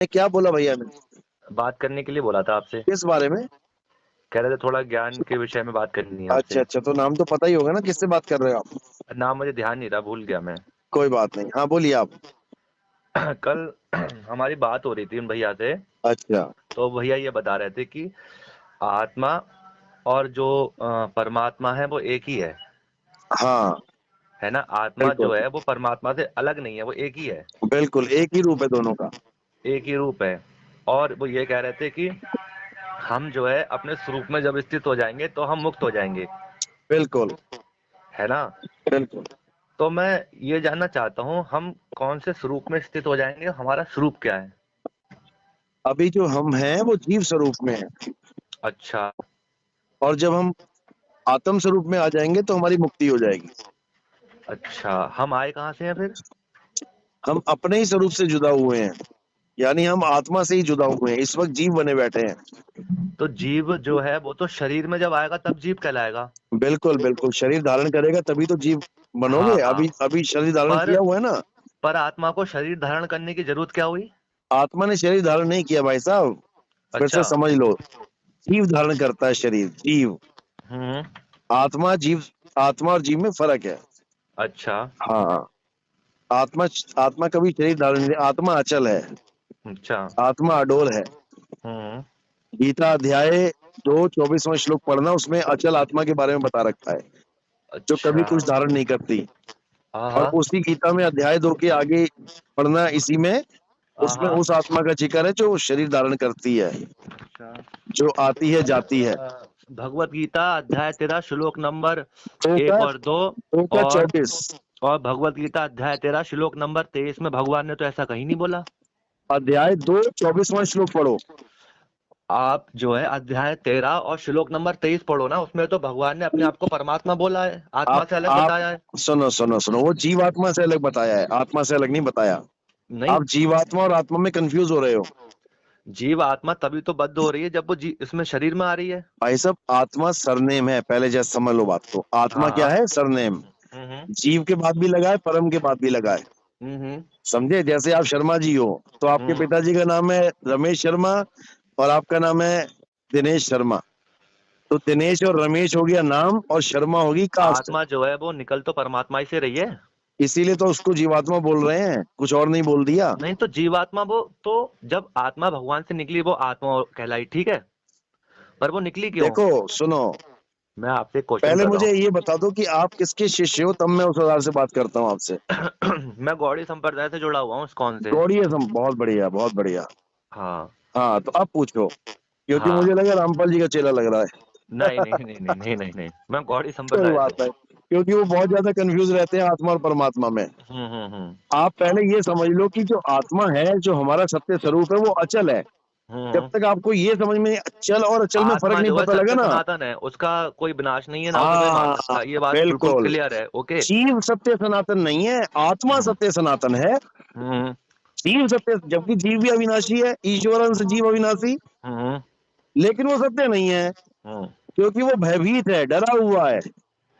क्या बोला भैया ने? बात करने के लिए बोला था आपसे। किस बारे में? कह रहे थे थोड़ा ज्ञान के विषय में बात करनी है अच्छा आपसे। अच्छा, तो नाम तो पता ही होगा ना, किससे बात कर रहे हो आप? नाम मुझे ध्यान नहीं रहा, भूल गया मैं। कोई बात नहीं, हाँ बोलिए आप। कल हमारी बात हो रही थी उन भैया से। अच्छा। तो भैया ये बता रहे थे कि आत्मा और जो परमात्मा है वो एक ही हाँ। है ना। आत्मा बिल्कुल जो है वो परमात्मा से अलग नहीं है, वो एक ही है। बिल्कुल, एक ही रूप है दोनों का। एक ही रूप है। और वो ये कह रहे थे कि हम जो है अपने स्वरूप में जब स्थित हो जाएंगे तो हम मुक्त हो जाएंगे, बिल्कुल है ना। बिल्कुल। तो मैं ये जानना चाहता हूँ, हम कौन से स्वरूप में स्थित हो जाएंगे, हमारा स्वरूप क्या है? अभी जो हम हैं वो जीव स्वरूप में है, अच्छा। और जब हम आत्म स्वरूप में आ जाएंगे तो हमारी मुक्ति हो जाएगी। अच्छा, हम आए कहाँ से हैं फिर? हम अपने ही स्वरूप से जुदा हुए हैं, यानी हम आत्मा से ही जुदा हुए हैं, इस वक्त जीव बने बैठे हैं। तो जीव जो है वो तो शरीर में जब आएगा तब जीव कहलाएगा। बिल्कुल बिल्कुल, शरीर धारण करेगा तभी तो जीव हाँ बनोगे। हाँ। अभी अभी शरीर धारण पर किया हुआ है ना। पर आत्मा को शरीर धारण करने की जरूरत क्या हुई? आत्मा ने शरीर धारण नहीं किया भाई साहब, फिर से अच्छा। समझ लो। जीव धारण करता है शरीर, जीव। हम्म। आत्मा जीव, आत्मा और जीव में फर्क है। अच्छा। हाँ। आत्मा, आत्मा कभी शरीर धारण नहीं, आत्मा अचल है, अच्छा। आत्मा अडोल है। हम्म। गीता अध्याय 2 24वां श्लोक पढ़ना, उसमें अचल आत्मा के बारे में बता रखा है, जो कभी अच्छा। कुछ धारण नहीं करती। हाँ और हाँ। उसी गीता में अध्याय 2 के आगे पढ़ना, इसी में, हाँ उसमें हाँ। उस आत्मा का जिक्र है जो शरीर धारण करती है, अच्छा। जो आती है जाती है। भगवत गीता अध्याय 13 श्लोक नंबर दो एक का और दो। दो का और 34। और भगवत गीता अध्याय 13 श्लोक नंबर 23 में भगवान ने तो ऐसा कहीं नहीं बोला। अध्याय 2 24वां श्लोक पढ़ो। आप जो है अध्याय 13 और श्लोक नंबर 23 पढ़ो ना, उसमें तो भगवान ने अपने आप को परमात्मा बोला है, आत्मा से अलग आप बताया है। सुनो सुनो सुनो, वो जीवात्मा से अलग बताया है, आत्मा से अलग नहीं बताया। नहीं। आप जीवात्मा और आत्मा में कंफ्यूज हो रहे हो। जीव आत्मा तभी तो बद्ध हो रही है जब वो इसमें शरीर में आ रही है। भाई साहब, आत्मा सरनेम है, पहले जैसे समझ लो बात को। आत्मा हाँ क्या हाँ। है? सरनेम। हम्म। जीव के बाद भी लगा है, परम के बाद भी लगा है। हम्म। समझे? जैसे आप शर्मा जी हो, तो आपके हम्म। पिताजी का नाम है रमेश शर्मा, और आपका नाम है दिनेश शर्मा। तो दिनेश और रमेश हो गया नाम, और शर्मा होगी कास्ट। आत्मा जो है वो निकल तो परमात्मा ही से रही है। इसीलिए तो उसको जीवात्मा बोल रहे हैं, कुछ और नहीं बोल दिया। नहीं तो जीवात्मा वो तो, जब आत्मा भगवान से निकली वो आत्मा कहलाई, ठीक है। पर वो निकली क्यों? देखो सुनो, मैं आपसे एक क्वेश्चन पहले कर रहा मुझे ये बता दो कि आप किसके शिष्य हो, तब मैं उस आधार से बात करता हूँ आपसे। हूँ। मैं गौड़ी संप्रदाय से जुड़ा हुआ हूँ, इस्कॉन से। गौड़ीय सम, बहुत बढ़िया बहुत बढ़िया। हाँ। हाँ, तो आप पूछो, क्योंकि मुझे हाँ। लगा रामपाल जी का चेला लग रहा नहीं नहीं है। नहीं नहीं नहीं नहीं नहीं, मैं गौड़ी कोई संप्रदाय से बात हूँ। नहीं, क्योंकि वो बहुत ज्यादा कंफ्यूज रहते हैं आत्मा और परमात्मा में। हम्म। आप पहले ये समझ लो कि जो आत्मा है, जो हमारा सत्य स्वरूप है, वो अचल है। जब हम्म। तक आपको ये समझ में अचल और अचल में फर्क आत्मा नहीं जो है पता लगा सत्य ना। सनातन है, उसका कोई विनाश नहीं है ना उसे कोई मार हाँ सकता, ये बात बिल्कुल बिल्कुल। क्लियर है। ओके। जीव सत्य सनातन नहीं है, आत्मा हम्म। सत्य सनातन है। हम्म। जीव सत्य, जबकि जीव भी अविनाशी है, ईश्वर अंश जीव अविनाशी, हम्म। लेकिन वो सत्य नहीं है, हम्म। क्योंकि वो भयभीत है, डरा हुआ है।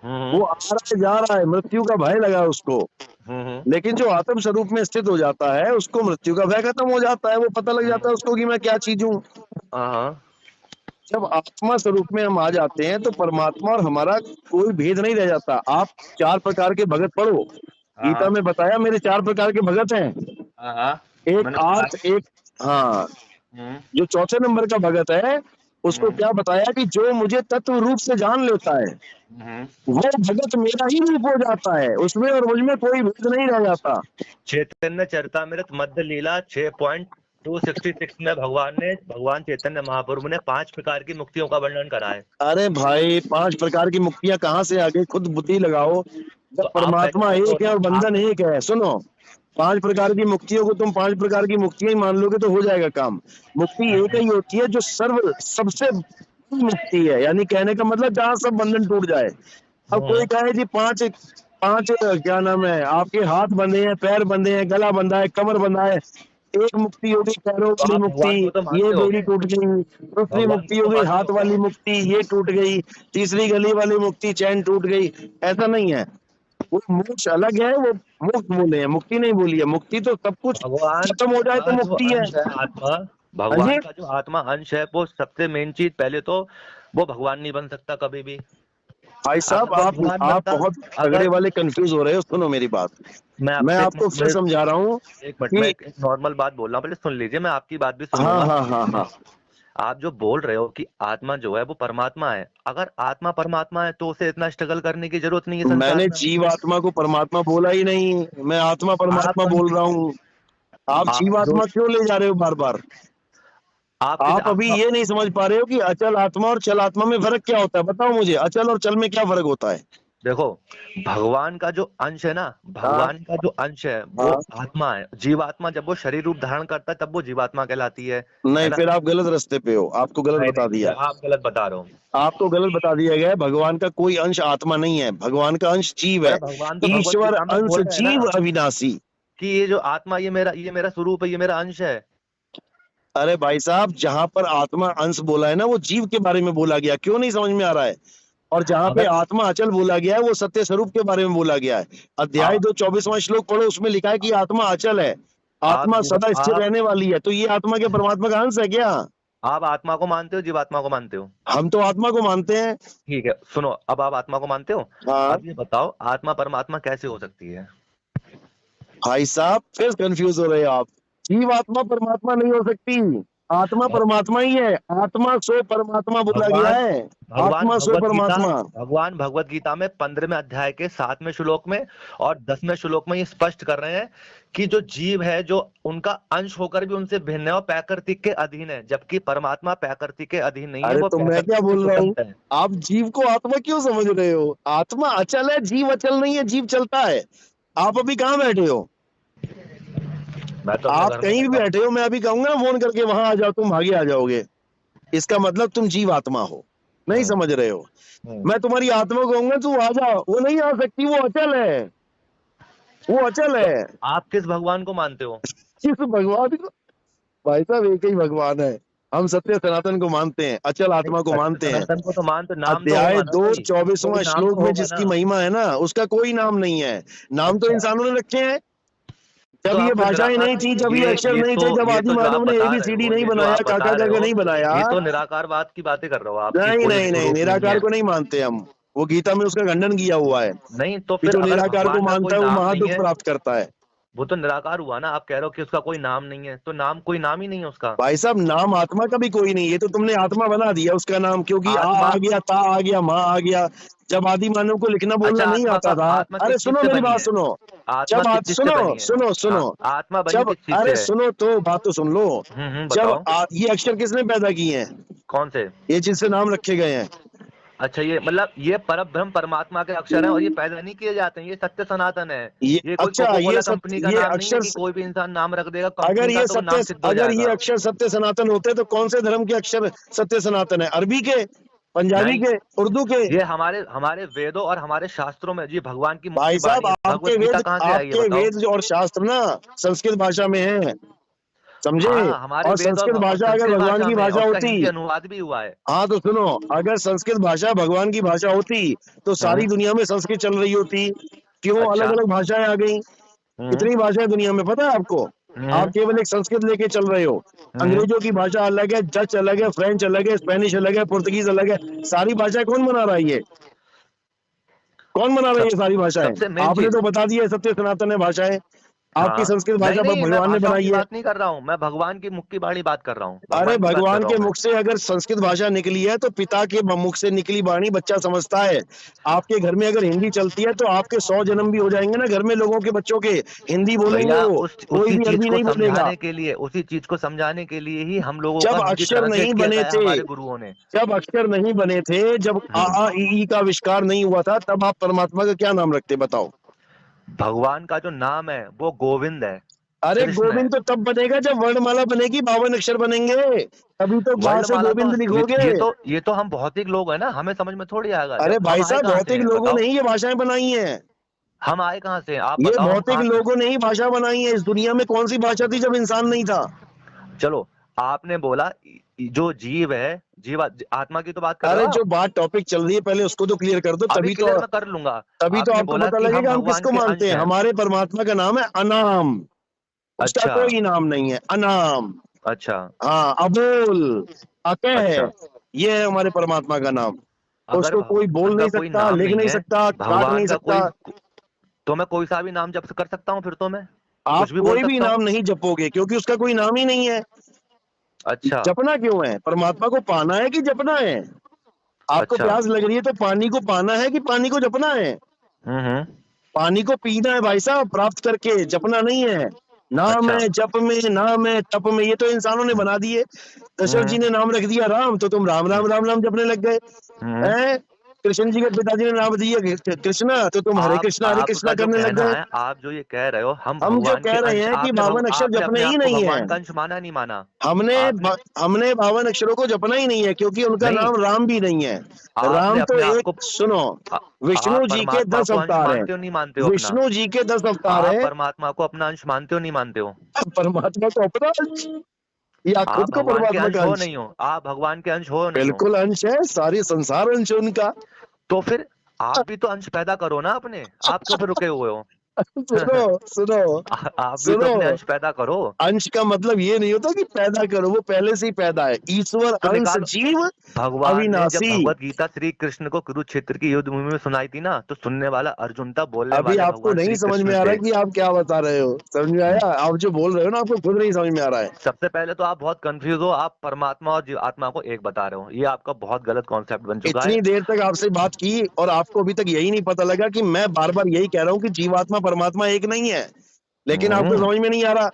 हम्म। वो आ रहा है जा रहा है, मृत्यु का भय लगा है उसको। हम्म। लेकिन जो आत्म स्वरूप में स्थित हो जाता है, उसको मृत्यु का भय खत्म हो जाता है, वो पता लग जाता है उसको कि मैं क्या चीज हूँ। हाँ जब आत्मा स्वरूप में हम आ जाते हैं तो परमात्मा और हमारा कोई भेद नहीं रह जाता। आप 4 प्रकार के भगत पढ़ो, गीता हाँ में बताया मेरे 4 प्रकार के भगत हैं। हाँ हाँ। एक मैंने सुना आर्थ, है। एक, हाँ, हम्म। जो चौथे नंबर का भगत है, उसको हम्म। क्या बताया कि जो मुझे तत्व रूप से जान लेता है, हम्म। वो भगत मेरा ही रूप हो जाता है, उसमें और मुझ में कोई भेद नहीं रह जाता। चैतन्य चरितमृत मध्य लीला 6.266 में भगवान चैतन्य महाप्रभु ने 5 प्रकार की मुक्तियों का वर्णन करा है। अरे भाई, 5 प्रकार की मुक्तियां कहाँ से आ गई? खुद बुद्धि लगाओ। जब तो आप पहले परमात्मा देखो एक है ना और आप। बंधन एक है, सुनो, 5 प्रकार की मुक्तियों को तुम 5 प्रकार की मुक्तियां ही मान लोगे तो हो जाएगा काम। मुक्ति एक ही होती है जो सर्व सबसे बड़ी मुक्ति है, यानी कहने का मतलब जहां सब बंधन टूट जाए। अब कोई हम्म। कहे जी पांच पांच क्या नाम है, आपके हाथ बंधे हैं, पैर बंधे हैं, गला बंधा है, कमर बंधा है, एक मुक्ति हो गई पैरों तो वाली आप मुक्ति, भगवान को तो ये मानते बेड़ी होगे। टूट गई। दूसरी भगवान को मुक्ति हो तो गई मानते हाथ हो क्या? वाली मुक्ति, ये टूट गई। तीसरी गली वाली मुक्ति, चैन टूट गई। ऐसा नहीं है। वो मोक्ष अलग है, वो मुक्त बोले हैं, मुक्ति नहीं बोली है। मुक्ति तो सब कुछ भगवान खत्म हो जाए तो का जो मुक्ति है। अंश है आत्मा, हाँ भगवान जी। का जो आत्मा अंश है, वो सबसे मेन चीज पहले तो वो भगवान नहीं बन सकता कभी भी। भाई साहब, अगर वो भगवान आप बनता, बहुत तगड़े अगर वाले कंफ्यूज हो रहे हो। सुनो मेरी बात, मैं मैं आपसे आपको फिर समझा रहा हूँ एक मिनट, मैं कि एक नॉर्मल बात बोल रहा हूँ, पहले सुन लीजिए, मैं आपकी बात भी सुन हाँ लूंगा। हाँ हाँ हाँ, आप जो बोल रहे हो कि आत्मा जो है वो परमात्मा है, अगर आत्मा परमात्मा है तो उसे इतना स्ट्रगल करने की जरूरत नहीं है संसार मैंने में। जीव आत्मा को परमात्मा बोला ही नहीं, मैं आत्मा आप परमात्मा बोल रहा हूँ। आप आप जो जीवात्मा क्यों ले जा रहे हो बार बार? आप किस आप अभी आत्मा, ये नहीं समझ पा रहे हो कि अचल आत्मा और चल आत्मा में फर्क क्या होता है। बताओ मुझे, अचल और चल में क्या फर्क होता है? देखो, भगवान का जो अंश है ना, हाँ भगवान का जो अंश है वो हाँ। आत्मा है। जीवात्मा जब वो शरीर रूप धारण करता है तब वो जीवात्मा कहलाती है नहीं, ना। फिर आप गलत रास्ते पे हो, आपको गलत नहीं बता नहीं, दिया। आप गलत बता रहे हो। आपको गलत बता दिया गया है। भगवान का कोई अंश आत्मा नहीं है, भगवान का अंश जीव अरे है। भगवान तो भगवत ईश्वर गीता में अंश बोल रहे हैं जीव ना अविनाशी। कि ये जो आत्मा, ये मेरा स्वरूप है, ये मेरा अंश है। अरे भाई साहब, जहां पर आत्मा अंश बोला है ना, वो जीव के बारे में बोला गया, क्यों नहीं समझ में आ रहा है? और जहां पे अगर आत्मा अचल बोला गया है, वो सत्य स्वरूप के बारे में बोला गया है। अध्याय आप 2 24वां श्लोक पढ़ो, उसमें लिखा है कि आत्मा अचल है, आप आत्मा जीव सदा स्थिर आप रहने वाली है। तो ये आत्मा के परमात्मा का अंश है क्या? आप आत्मा को मानते हो, जीवात्मा को मानते हो? हम तो आत्मा को मानते हैं। ठीक है, सुनो, अब आप आत्मा को मानते हो। हाँ अब ये बताओ, आत्मा परमात्मा कैसे हो सकती है? भाई साहब, फिर कंफ्यूज हो रहे हो आप। जीव आत्मा परमात्मा नहीं हो सकती, आत्मा परमात्मा ही है। आत्मा सो परमात्मा बोला गया भगवान है। भगवान आत्मा सो भगवत गीता परमात्मा। भगवान भगवत गीता में 15वें अध्याय के 7वें श्लोक में और 10वें श्लोक में ये स्पष्ट कर रहे हैं कि जो जीव है, जो उनका अंश होकर भी उनसे भिन्न है और प्राकृतिक के अधीन है, जबकि परमात्मा प्राकृतिक के अधीन नहीं है, अरे वो तो मैं क्या प्राकृतिक से बोल रहा हूँ? स्वतंत्र है। आप जीव को आत्मा क्यों समझ रहे हो? आत्मा अचल है, जीव अचल नहीं है, जीव चलता है। आप अभी कहाँ बैठे हो? मैं तो अपने आप घर में कहीं भी बैठा हूँ। बैठे हो, मैं अभी कहूंगा ना फोन करके, वहां आ जाओ, तुम भागे आ जाओगे। इसका मतलब तुम जीव आत्मा हो, नहीं हम्म, समझ रहे हो? हम्म। मैं तुम्हारी आत्मा को कहूंगा तू आ जा, वो नहीं आ सकती, वो अचल है, वो अचल तो है। आप किस भगवान को मानते हो? किस भगवान को? भाई साहब, एक ही भगवान है। हम सत्य सनातन को मानते हैं, अचल नहीं, आत्मा को सत्य मानते हैं। सनातन को तो मानते, नाम तो अध्याय होगा ना 2 कोई, 24वां नाम श्लोक तो में होगा ना। जिसकी महिमा है ना, उसका कोई नाम नहीं है। नाम तो अच्छा, इंसानों ने रखे हैं। तो जब ये आप फिर भाषाएं निराकार, नहीं थी, जब ये अक्षर नहीं थे, जब ये आदि तो जो आप मानव ने बता रहे एबीसीडी हो, नहीं ये जो बनाया, आप बता काका रहे काका हो, नहीं बनाया। ये तो निराकारवाद की बातें कर रहे हो आप कि नहीं कोई नहीं नहीं, स्वरूप नहीं निराकार है। को नहीं मानते हम। वो गीता में उसका खंडन किया हुआ है नहीं तो कि फिर जो अगर निराकार को भगवान का कोई मानता है वो नाम नहीं महादुख है, प्राप्त करता है। वो तो निराकार हुआ ना। आप कह रहे हो कि उसका कोई नाम नहीं है, तो नाम, कोई नाम ही नहीं है उसका। भाई साहब, नाम आत्मा का भी कोई नहीं है, तो तुमने आत्मा बना दिया उसका नाम, क्योंकि आत्मा, आ गया, ता आ गया, माँ आ गया। जब आदि मानव को लिखना बोलना अच्छा, नहीं आता था। आत्मा अरे किस चीज सुनो से मेरी बनी बात है? सुनो। आत्मा किस चीज से सुनो बनी है? सुनो सुनो। आत्मा बनी जब किस चीज अरे से है? सुनो तो बात तो सुन लो। जब बताओ। ये अक्षर किसने पैदा किए हैं? कौन से? ये जिससे नाम रखे गए हैं। अच्छा, ये मतलब ये परब्रह्म परमात्मा के अक्षर हैं और ये पैदा नहीं किए जाते हैं, ये सत्य सनातन है। ये ये कोई अच्छा, कोको ये कोला सब कंपनी का ये नाम नहीं है अक्षर, कि कोई भी इंसान नाम रख देगा कंपनी का तो वो नाम सिद्ध हो अगर ये जाएगा। अक्षर सत्य सनातन होते तो कौन से धर्म के अक्षर सत्य सनातन है? अरबी के, पंजाबी नहीं, के, उर्दू के? ये हमारे हमारे वेदों और हमारे शास्त्रों में जी भगवान की भाई मुक्ति साहब, बाणी है। भगवत गीता कहाँ से आई है आपके बताओ? वेद और शास्त्र ना संस्कृत भाषा में है, समझे? हाँ, हमारे और वेद संस्कृत और भाषा अगर संस्कृत भगवान भाषा की में है और भाषा उसका होती, हिंदी अनुवाद भी हुआ है। हाँ तो सुनो, अगर संस्कृत भाषा भगवान की भाषा होती तो सारी हम्म। दुनिया में संस्कृत चल रही होती। क्यों अलग अच्छा। अलग भाषाएं आ गई? हम्म। कितनी भाषाएं दुनिया में, पता है आपको? आप हम्म। केवल एक संस्कृत लेके चल रहे हो। हम्म। अंग्रेजों की भाषा अलग है, डच अलग है, फ्रेंच अलग है, स्पेनिश अलग है, पुर्तगीज अलग है। सारी भाषाएं कौन बना रहा है? ये कौन बना रहा है सब ये सारी भाषाएं? सबसे मेन आपने चीज, तो बता दिया सत्य सनातन है भाषाएं। आपकी हाँ, संस्कृत नहीं भाषा नहीं, मैं भगवान ने भाषाओं की बनाई है। बात नहीं कर रहा हूँ, मैं भगवान की मुक्ति बाणी बात कर रहा हूँ, अरे भगवान की बात कर भगवान रहा के हूँ मैं। मुख से अगर संस्कृत भाषा निकली है तो पिता के मुख से निकली वाणी बच्चा समझता है। आपके घर में अगर हिंदी चलती है तो आपके 100 जन्म भी हो जाएंगे ना घर में, लोगों के बच्चों के हिंदी बोलेंगे, भैया, वो उस कोई उसी भी चीज अरबी को नहीं बोलेगा। समझाने के लिए, उसी चीज को समझाने के लिए ही हम लोगों का जब हिंदी अक्षर नहीं ट्रांसलेट किया बने गया है थे, हमारे गुरुओं ने। जब अक्षर नहीं बने थे, जब आ हम्म। आ ई का आविष्कार नहीं हुआ था, तब आप परमात्मा का क्या नाम रखते, बताओ? भगवान का जो नाम है वो गोविंद है, अरे कृष्ण है। गोविंद तो तब बनेगा जब वर्णमाला बनेगी, 52 अक्षर बनेंगे, तभी तो गा से वर्णमाला तो गोविंद लिखोगे। ये तो हम भौतिक लोग हैं ना, हमें समझ में थोड़ी आएगा। अरे जब हम भाई आए साहब, कहाँ से भौतिक हैं लोगों बताओ? ने ही ये भाषाएं बनाई हैं। हम आए कहाँ से हैं? आप ये बताओ हम भौतिक कहाँ से हैं? लोगों ने ही भाषा बनाई है। इस दुनिया में कौन सी भाषा थी जब इंसान नहीं था? चलो, आपने बोला जो जीव है, जीव आत्मा की तो बात कर रहे अरे हो जो आप? बात टॉपिक चल रही है पहले उसको तो क्लियर कर दो, अभी तभी क्लियर मैं कर लूंगा। तो आपने आपको बोला पता कि हम लगेगा हम भगवान किसको के मानते अंश हैं। हैं। हमारे परमात्मा का नाम है अनाम, उसका अच्छा, कोई नाम नहीं है, अनाम। अच्छा, हाँ, अबोल, अकह, अच्छा। ये है हमारे परमात्मा का नाम। अगर उसको कोई भगवान बोल का नहीं कोई सकता, नाम लिख नहीं नहीं है, सकता, काट नहीं भगवान का सकता। तो मैं कोई सा भी नाम जप कर सकता हूँ फिर तो मैं? आप कुछ भी बोल कोई भी सकता हूँ? नाम नहीं जपोगे क्योंकि उसका कोई नाम ही नहीं है। अच्छा, जपना क्यों है? परमात्मा को पाना है कि जपना है? आपको अच्छा। प्यास लग रही है तो पानी को पाना है कि पानी को जपना है? हुँ। पानी को पीना है भाई साहब, प्राप्त करके, जपना नहीं है। नाम अच्छा। है जप में, नाम है तप में, ये तो इंसानों ने बना दिए। दशरथ जी हुँ, ने नाम रख दिया राम, तो तुम राम हुँ, राम राम राम जपने लग गए हुँ। हैं। कृष्ण जी के पिताजी ने नाम दिया कृष्णा, तो तुम हरे आपका कृष्णा जो करने लग कहना गए। है, आप जो ये कह रहे हो, हम हम जो भगवान के कह रहे अंश, हैं कि 52 अक्षर आपने जपने अपने ही आप को नहीं है। भगवान का अंश माना नहीं माना? हमने आपने हमने 52 अक्षरों को जपना ही नहीं है क्योंकि उनका नहीं, नाम राम भी नहीं है। आपने राम तो अपने आप एक, को सुनो, अ, आप विष्णु जी के परमात्मा 10 को अंश अवतार हैं। मानते हो नहीं मानते हो अपना? विष्णु जी के 10 अवतार आप हैं। परमात्मा को अपना अंश मानते हो नहीं मानते हो? परमात्मा को अपना अंश या आप खुद को भगवान के परमात्मा अंश का हो अंश? नहीं हो? आप भगवान के अंश हो नहीं हो? बिल्कुल अंश है, सारी संसार अंश है उनका। तो फिर आप भी तो अंश पैदा करो ना अपने, आप क्यों फिर रुके हुए हो? सुनो, सुनो, आप भी तो सुनो, अपने अंश पैदा करो। अंश का मतलब ये नहीं होता कि पैदा करो, वो पहले से ही पैदा है। ईश्वर तो अंश निकालो। जीव भगवान ने जब अविनाशी। भगवत गीता श्री कृष्ण को कुरुक्षेत्र की युद्ध भूमि में सुनाई थी ना, तो सुनने वाला अर्जुन था, बोलने अभी वाले आपको भगवान नहीं श्री समझ में कृष्ण आ रहा थे। कि आप क्या बता रहे हो? समझ में आया? आप जो बोल रहे हो ना, आपको खुद नहीं समझ में आ रहा है। सबसे पहले तो आप बहुत कंफ्यूज हो, आप परमात्मा और आत्मा को एक बता रहे हो, ये आपका बहुत गलत कॉन्सेप्ट बन चुका है। इतनी देर तक आपसे बात की और आपको अभी तक यही नहीं पता लगा कि मैं बार बार यही कह रहा हूँ कि जीवात्मा परमात्मा एक नहीं है, लेकिन आपको हम्म, समझ में नहीं आ रहा।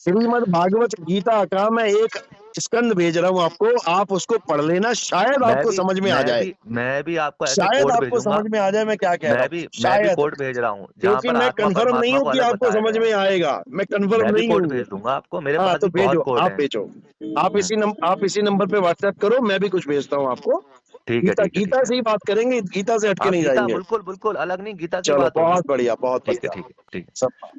श्रीमद् भागवत गीता का मैं एक स्कंद भेज रहा हूँ आपको, आप उसको पढ़ लेना, शायद मैं आपको भी समझ में आ मैं जाए। भी मैं भी आपको ऐसे शायद कोड आपको भेजूंगा। समझ में आ जाए मैं क्या कह रहा हूँ, मैं भी शायद। कोड भेज रहा हूँ जहां क्योंकि पर मैं आत्मा कंफर्म नहीं परमात्मा हूँ को कि अलग आपको बताया समझ गया में है। आएगा, मैं कंफर्म मैं भी नहीं कोड हूँ। भेज दूंगा आपको, मेरे हाँ पास तो भी बहुत भेजो, कोड आप है। भेजो। आप इसी नंबर पे व्हाट्सएप करो, मैं भी कुछ भेजता हूँ आपको। ठीक है, गीता ठीक है, गीता ठीक है। से ही बात करेंगे, गीता से हटके आप नहीं गीता जाएंगे। बिल्कुल बिल्कुल अलग नहीं, गीता की चलो बात होगी। बहुत बढ़िया, बहुत ठीक है, बढ़िया। ठीक है, ठीक है। सब